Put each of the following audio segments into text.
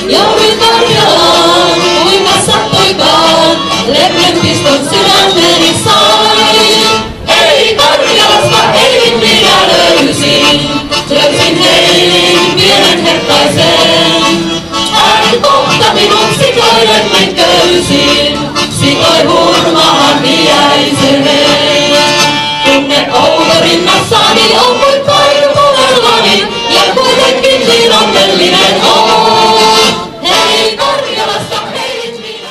Jouduin Karjalaan, kuinka sattuikaan, Leplen piston sydämeni sai. Ei Karjalasta, ei minä löysin Heinin pienen herttaisen. Hän kohta minut sikoiden vain köysin, sikoi hurmaan iäiseen. Tunne outo rinnassani on kuin koivuellani, ja kuitenkin niin onnellinen on. Hei Karjalasta, hei minä.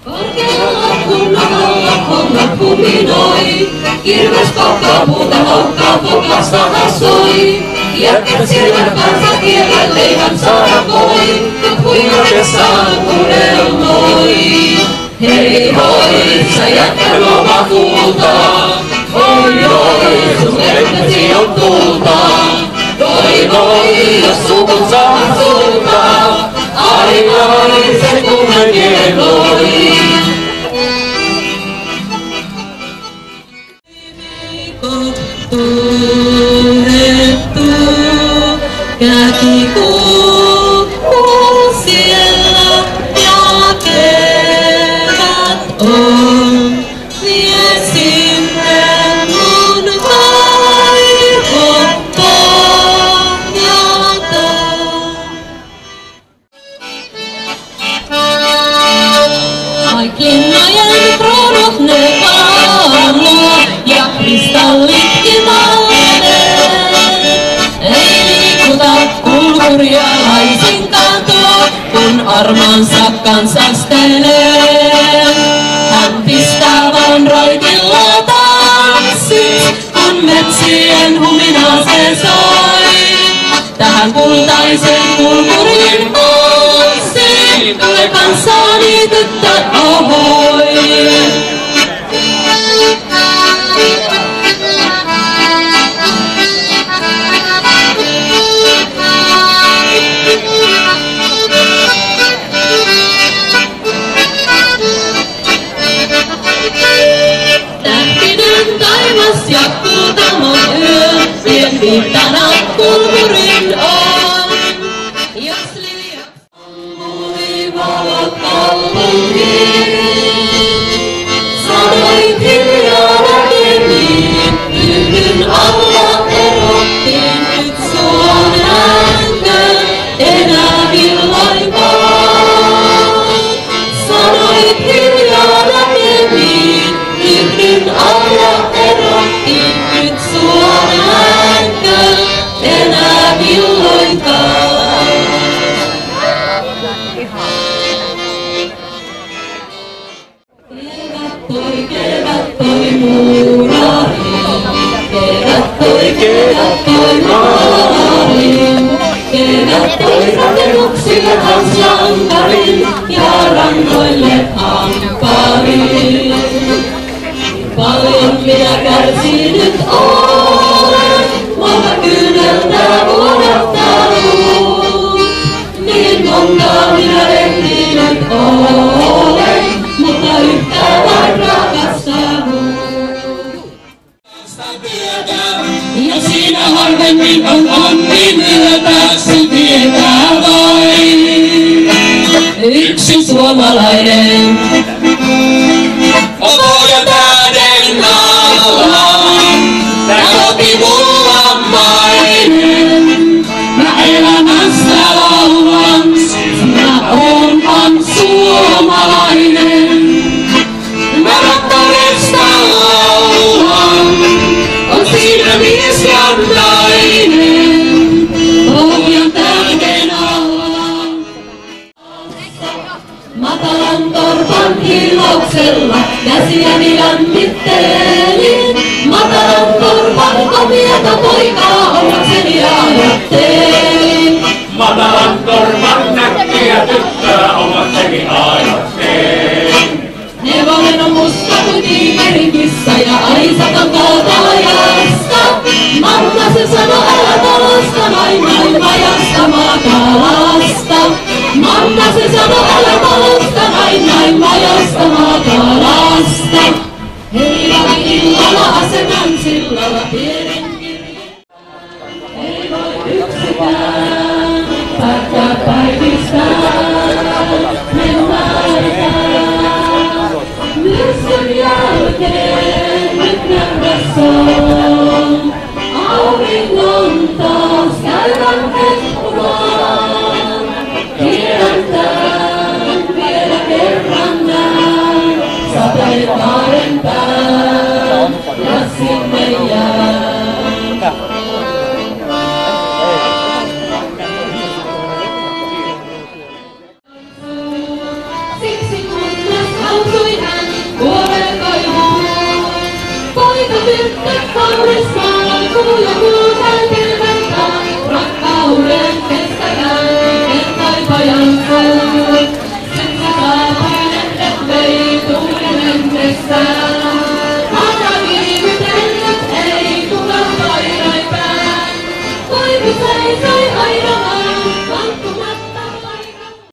Korkealla kunnalla hommat kuminoi, kirves kohtaa puuta loukkaa pokasta soi. Jätkät silmät kanssa kielän leivän saada voi, ja kuinka kesään unelmoi. Hei hoi, sä jätkät loma kultaa, oi oi, sun leppäsi on tulta. Voi voi, jos sukun saa sulta, ai ai, se tunnen kieloi. Käki kukkuu siellä ja kevät on. Vie sinne mun kaivon pohjaton. Vaik linnojen kruunut ne valuu ja kristallitkin kulkuria laisinkaan tuo, kun armonsa kansastelee. Hän pistää vaan roikilla tanssit, kun metsien humina se soi. Tähän kultaisen kulkurin kuusi, tule kanssani tyttö, ohoi. Tähtinen taivas ja kuutamon yö, pienviittana kulkurin on. Jos liiaksi ammui valot kaupunkiin, sanoin hiljaa näkemiin, yhdyn alla erottiin nyt suon ääntä, enää villoinkaan. Sanoin hiljaa näkemiin, yhdyn alla erottiin nyt suon ääntä, enää villoinkaan. Kevät toi muurarin, kevät toi maalarin, kevät toi rakennuksille hanslankarin ja rannoille ankkarin. Paljon minä kärsinyt olen, monta kyyneltä vuodattanut. Niin monta minä ehtinyt olen, mutta yhtä vain rakastanut. Ja siinä harvemmin on onni myötä, sun tietää vain yksi suomalainen. Ovoja tähden alla, tää koti mulla mainen. Mä elämästä laulan, mä oonhan suomalainen. Mä rakkaudesta laulan, on siinä mies ja nainen. Pohjan tähden alla. Matalan torpan hilauksella käsiäni lämmittelin. Matalan torpan komiata poikaa ollakseni ajattelin. Matalan torpan näkkiä tyttöä omakseni ajattelin. Hevonen on musta kuin tiikerin kissa ja aisatan kautaajasta. Mamma se sano älä talosta, nain vajasta maakalasta. Mamma se sano älä talosta, nain vajasta maakalasta. Heillä oli illalla aseman sillalla pienen kirjeen. Ei voi yksikään päättää jälkeen nyt nähdä saa.